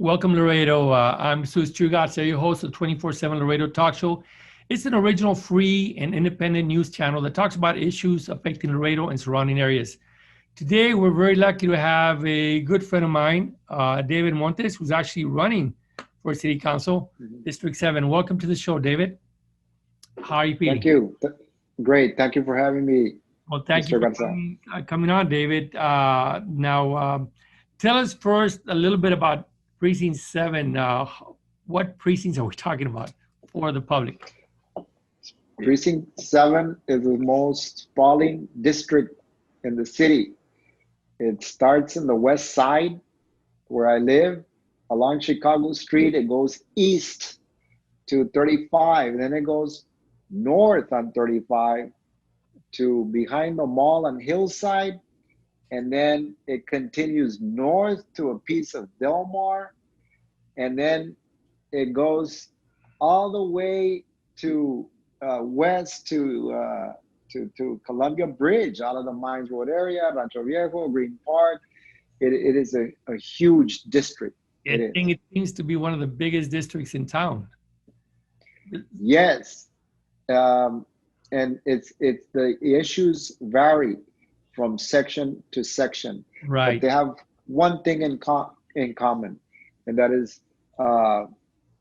Welcome, Laredo. I'm Sus Chugatsa, your host of 24/7 Laredo Talk Show. It's an original, free, and independent news channel that talks about issues affecting Laredo and surrounding areas. Today, we're very lucky to have a good friend of mine, David Montes, who's actually running for City Council, District 7. Welcome to the show, David. How are you feeling? Thank you. Great. Thank you for having me, Well, thank you Mr. for Garza. coming on, David. Now, tell us first a little bit about Precinct 7. What precincts are we talking about for the public? Precinct 7 is the most sprawling district in the city. It starts in the west side where I live along Chicago Street. It goes east to 35, then it goes north on 35 to behind the mall on Hillside, and then it continues north to a piece of Delmar, and then it goes all the way to west to Columbia Bridge, out of the Mines Road area, Rancho Viejo, Green Park. It is a huge district. I think it seems to be one of the biggest districts in town. Yes, and it's the issues vary from section to section, Right. but they have one thing in common, and that is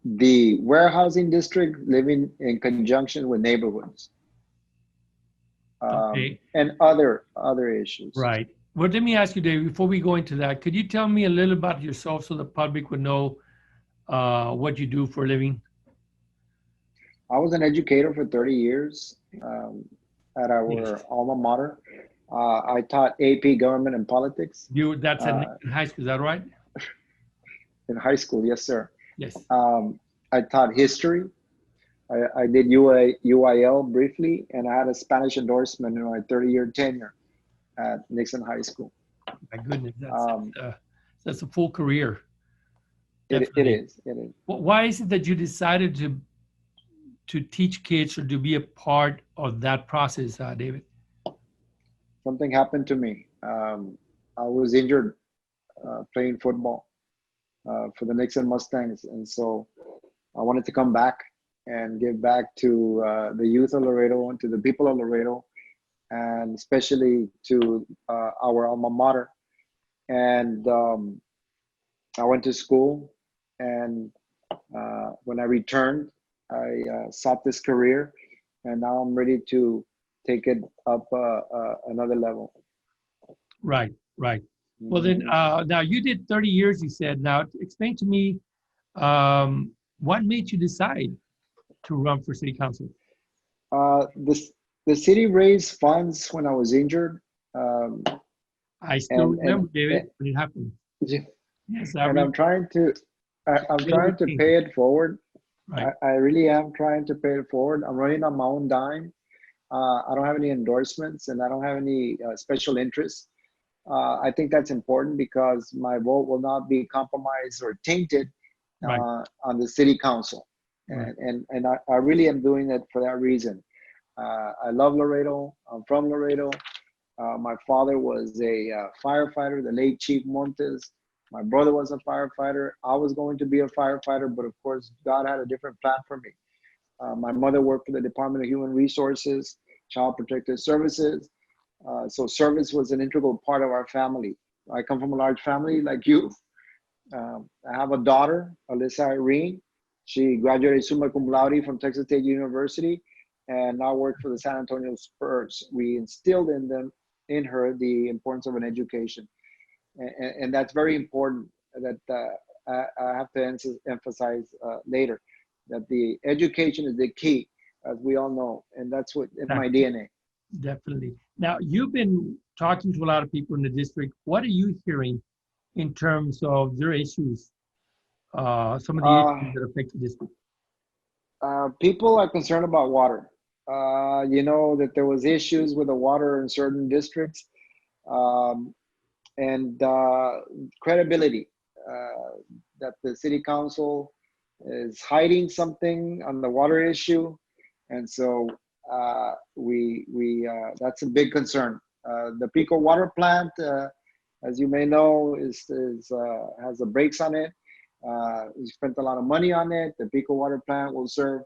the warehousing district living in conjunction with neighborhoods, Okay. and other issues. Right. Well, let me ask you, David, before we go into that, could you tell me a little about yourself so the public would know what you do for a living? I was an educator for 30 years at our Yes. alma mater. I taught AP Government and Politics That's in high school, is that right? in high school. Yes, sir. Yes. I taught history. I did UIL briefly, and I had a Spanish endorsement in my 30-year tenure at Nixon High School. My goodness, that's a full career. It is. Why is it that you decided to teach kids or to be a part of that process, David? Something happened to me. I was injured playing football for the Nixon Mustangs, and so I wanted to come back and give back to the youth of Laredo and to the people of Laredo, and especially to our alma mater. And I went to school, and when I returned, I sought this career, and now I'm ready to take it up another level. Right. Well, then, now you did 30 years, you said. Now, explain to me what made you decide to run for city council? The city raised funds when I was injured. I still remember, David, when it happened. Yes, and I'm trying to pay it forward. Right. I really am trying to pay it forward. I'm running on my own dime. I don't have any endorsements, and I don't have any special interests. I think that's important because my vote will not be compromised or tainted on the city council. Right. And I really am doing it for that reason. I love Laredo. I'm from Laredo. My father was a firefighter, the late Chief Montes. My brother was a firefighter. I was going to be a firefighter, but of course, God had a different plan for me. My mother worked for the Department of Human Resources, Child Protective Services. So service was an integral part of our family. I come from a large family like you. I have a daughter, Alyssa Irene. She graduated summa cum laude from Texas State University and now works for the San Antonio Spurs. We instilled in her the importance of an education. And that's very important that I have to emphasize later, that the education is the key, as we all know, and that's what in my DNA. Definitely. Now, you've been talking to a lot of people in the district. What are you hearing in terms of their issues, some of the issues that affect the district? People are concerned about water. You know, that there was issues with the water in certain districts, and credibility, that the city council is hiding something on the water issue. And so that's a big concern. The Pico water plant, as you may know, has the brakes on it. We spent a lot of money on it. The Pico water plant will serve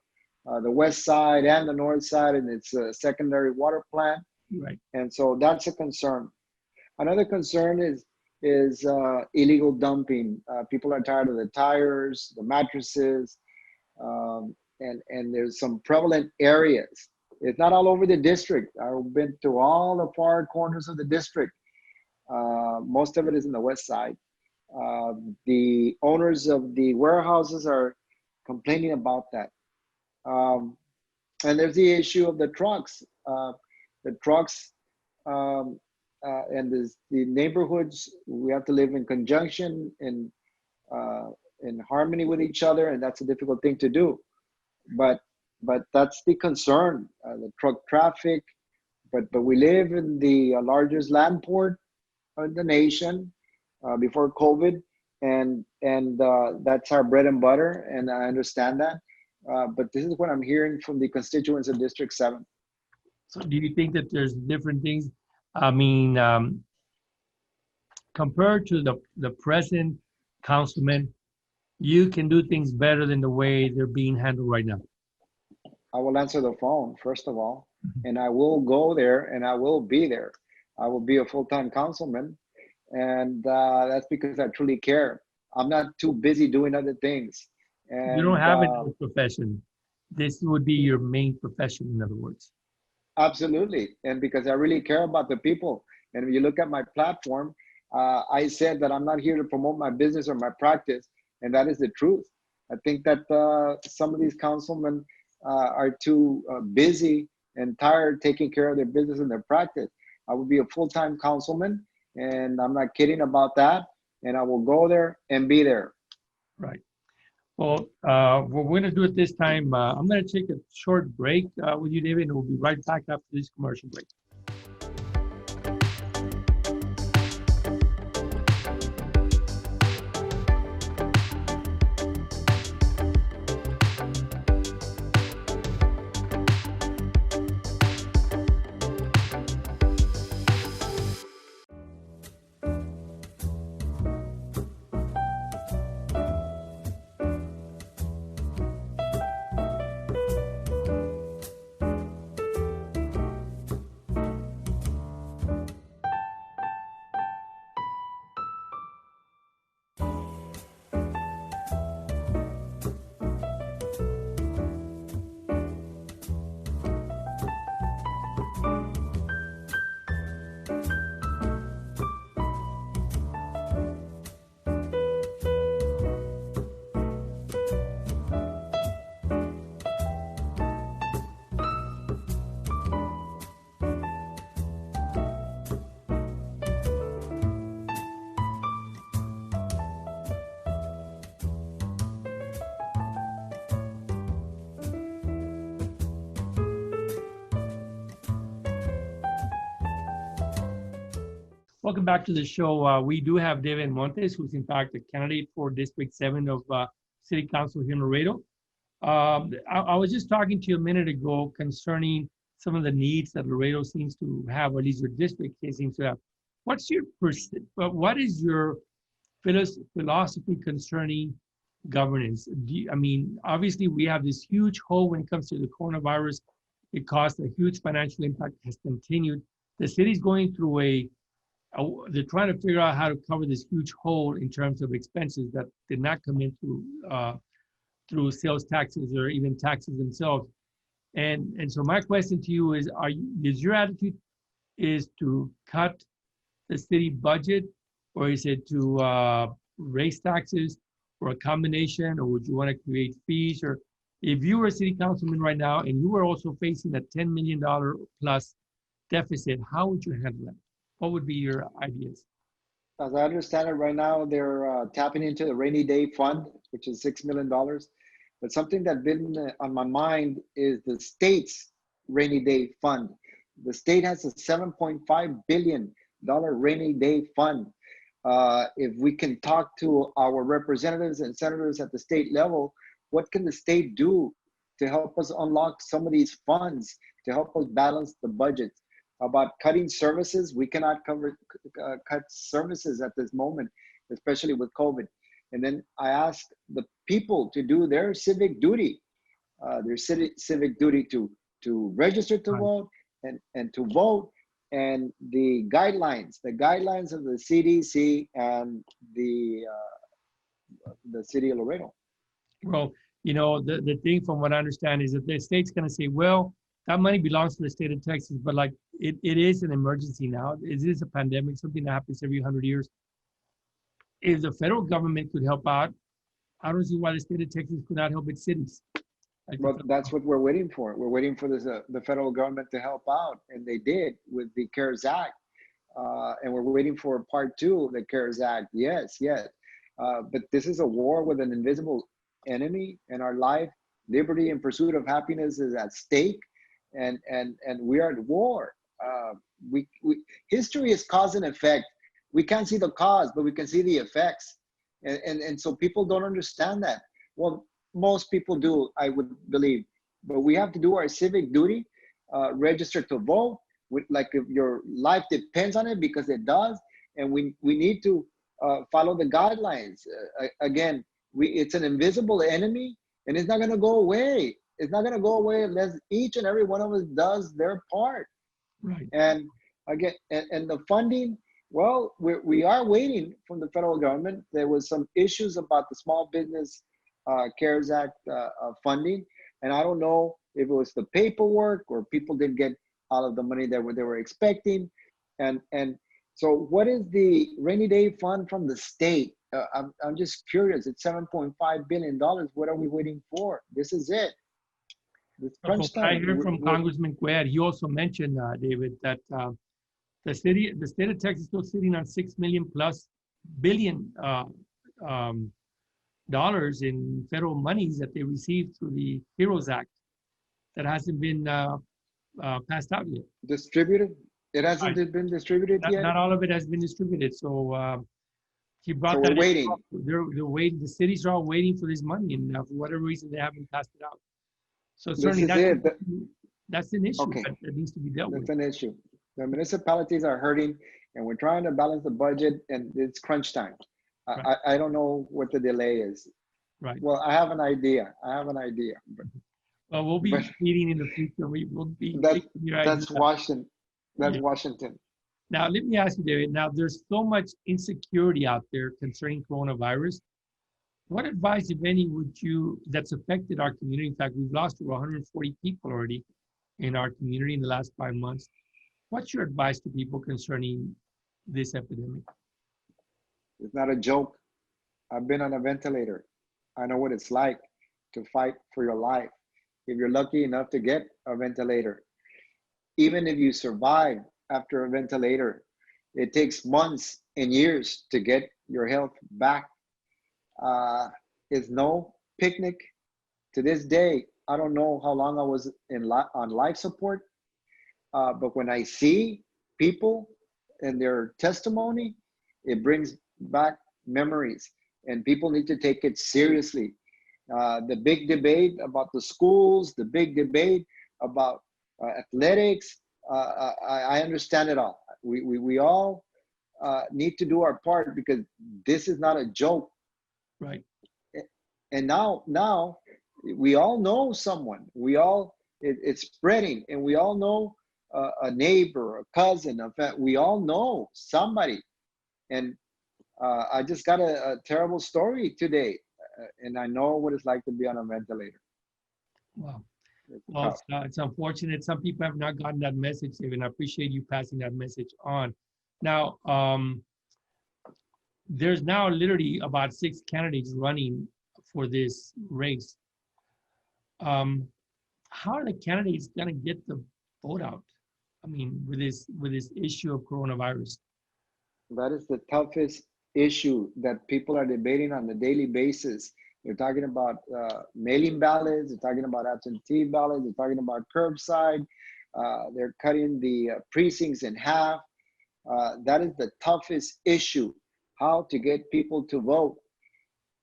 the west side and the north side, and it's a secondary water plant. Right. And so that's a concern. Another concern is illegal dumping. People are tired of the tires, the mattresses, and there's some prevalent areas. It's not all over the district. I've been to all the far corners of the district. Most of it is in the west side. The owners of the warehouses are complaining about that. And there's the issue of the trucks. The trucks and the neighborhoods, we have to live in conjunction, in harmony with each other, and that's a difficult thing to do. But that's the concern, the truck traffic. But we live in the largest land port in the nation before COVID, and that's our bread and butter, and I understand that. But this is what I'm hearing from the constituents of District 7. So do you think that there's different things? I mean, compared to the present councilman, you can do things better than the way they're being handled right now. I will answer the phone, first of all, and I will go there, and I will be there. I will be a full-time councilman, and that's because I truly care. I'm not too busy doing other things. And, you don't have another profession. This would be your main profession, in other words. Absolutely, and because I really care about the people. And if you look at my platform, I said that I'm not here to promote my business or my practice, and that is the truth. I think that some of these councilmen are too busy and tired taking care of their business and their practice. I would be a full-time councilman, and I'm not kidding about that, and I will go there and be there. Right. Well, what we're going to do at this time, I'm going to take a short break with you, David, and we'll be right back after this commercial break. Welcome back to the show. We do have David Montes, who's in fact a candidate for District 7 of City Council here in Laredo. I was just talking to you a minute ago concerning some of the needs that Laredo seems to have, or at least your district seems to have. What is your philosophy concerning governance? I mean, obviously we have this huge hole when it comes to the coronavirus. It caused a huge financial impact, has continued. The city's going through they're trying to figure out how to cover this huge hole in terms of expenses that did not come in through sales taxes or even taxes themselves. And so my question to you is your attitude is to cut the city budget, or is it to raise taxes, or a combination, or would you want to create fees? Or if you were a city councilman right now and you were also facing a $10 million plus deficit, how would you handle that? What would be your ideas? As I understand it right now, they're tapping into the rainy day fund, which is $6 million. But something that's been on my mind is the state's rainy day fund. The state has a $7.5 billion rainy day fund. If we can talk to our representatives and senators at the state level, what can the state do to help us unlock some of these funds, to help us balance the budget? About cutting services, we cannot cut services at this moment, especially with COVID. And then I ask the people to do their civic duty, civic duty to register to vote and to vote, and the guidelines of the CDC and the city of Laredo. Well, the thing from what I understand is that the state's going to say, well, that money belongs to the state of Texas, but like it is an emergency now. It is a pandemic, something that happens every 100 years. If the federal government could help out, I don't see why the state of Texas could not help its cities. Well, that's what we're waiting for. We're waiting for the federal government to help out, and they did with the CARES Act. And we're waiting for part 2 of the CARES Act. Yes. But this is a war with an invisible enemy, and our life, liberty, and pursuit of happiness is at stake, and we are at war. History is cause and effect. We can't see the cause, but we can see the effects, and so people don't understand that. Well, most people do, I would believe, but we have to do our civic duty, register to vote, like if your life depends on it, because it does, and we need to follow the guidelines. Again, it's an invisible enemy, and it's not going to go away. It's not going to go away unless each and every one of us does their part. Right. And again, and the funding, well, we are waiting from the federal government. There was some issues about the small business CARES Act funding, and I don't know if it was the paperwork or people didn't get out of the money that they were expecting. And so what is the rainy day fund from the state? I'm just curious. It's $7.5 billion. What are we waiting for? This is it. This crunch time. I heard from Congressman Qued, he also mentioned, David, that the state of Texas is still sitting on $6 billion dollars in federal monies that they received through the HEROES Act that hasn't been passed out yet. Distributed? It hasn't been distributed yet? Not all of it has been distributed. So he brought so that we're waiting. They're waiting. The cities are all waiting for this money, and for whatever reason, they haven't passed it out. So certainly that's an issue that needs to be dealt with. That's an issue. The municipalities are hurting, and we're trying to balance the budget, and it's crunch time. Right. I don't know what the delay is. Right. Well, I have an idea. But, well, we'll be meeting in the future. We will be. That's Washington. That's Washington. Now, let me ask you, David. Now, there's so much insecurity out there concerning coronavirus. What advice, if any, that's affected our community? In fact, we've lost over 140 people already in our community in the last 5 months. What's your advice to people concerning this epidemic? It's not a joke. I've been on a ventilator. I know what it's like to fight for your life. If you're lucky enough to get a ventilator, even if you survive after a ventilator, it takes months and years to get your health back. It's no picnic. To this day, I don't know how long I was on life support, but when I see people and their testimony, it brings back memories, and people need to take it seriously. The big debate about the schools, the big debate about athletics, I understand it all. We all need to do our part, because this is not a joke. Right. And now we all know someone. It's spreading, and we all know a neighbor, a cousin, we all know somebody. And I just got a terrible story today, and I know what it's like to be on a ventilator. Wow. Well, it's unfortunate. Some people have not gotten that message, David. I appreciate you passing that message on. Now, there's now literally about 6 candidates running for this race. How are the candidates going to get the vote out? I mean, with this issue of coronavirus. That is the toughest issue that people are debating on a daily basis. They're talking about mailing ballots. They're talking about absentee ballots. They're talking about curbside. They're cutting the precincts in half. That is the toughest issue, how to get people to vote.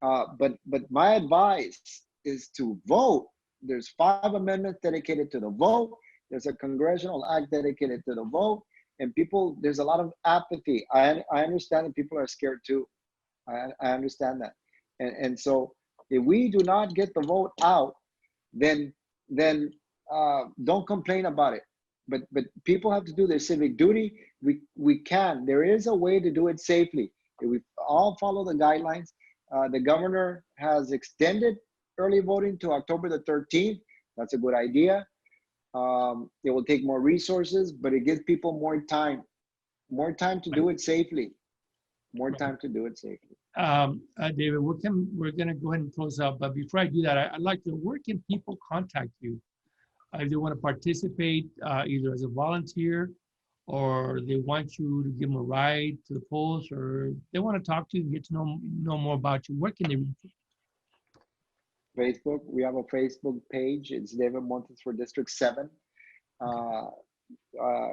But my advice is to vote. There's 5 amendments dedicated to the vote. There's a congressional act dedicated to the vote. And people, there's a lot of apathy. I understand that people are scared too. I understand that. And so if we do not get the vote out, then don't complain about it. But people have to do their civic duty. We can. There is a way to do it safely. If we all follow the guidelines. The governor has extended early voting to October the 13th. That's a good idea. It will take more resources, but it gives people more time to do it safely. More time to do it safely. David, we're gonna go ahead and close up, but before I do that, I'd like to, where can people contact you? If they want to participate, either as a volunteer, or they want you to give them a ride to the polls, or they want to talk to you and get to know more about you, where can they reach you? Facebook. We have a Facebook page. It's David Montes for District 7.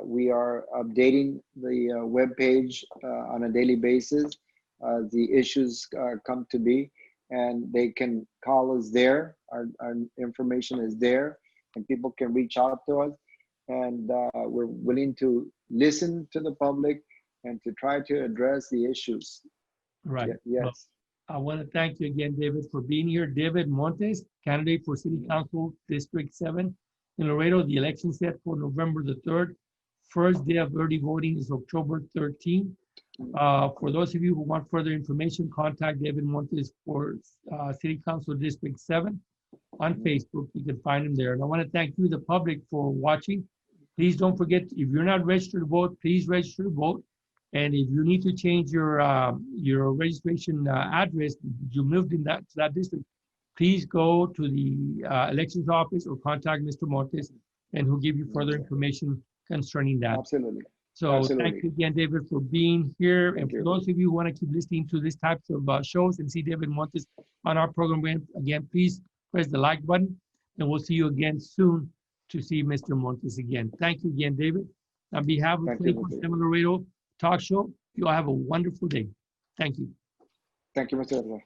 We are updating the web page on a daily basis. The issues come to be, and they can call us there. Our information is there, and people can reach out to us. And we're willing to listen to the public and to try to address the issues. Right. Yes. Well, I want to thank you again, David, for being here. David Montes, candidate for City Council District 7 in Laredo. The election set for November the 3rd. First day of early voting is October 13th. For those of you who want further information, contact David Montes for City Council District 7 on Facebook. You can find him there. And I want to thank you, the public, for watching. Please don't forget, if you're not registered to vote, please register to vote. And if you need to change your registration address, you moved in to that district, please go to the elections office or contact Mr. Montes, and he'll give you further information concerning that. Absolutely. So Absolutely. Thank you again, David, for being here. And for those of you who want to keep listening to these types of shows and see David Montes on our program, again, please press the like button, and we'll see you again soon to see Mr. Montes again. Thank you again, David. On behalf of 24/7 Laredo Talk Show, you all have a wonderful day. Thank you. Thank you, Mr.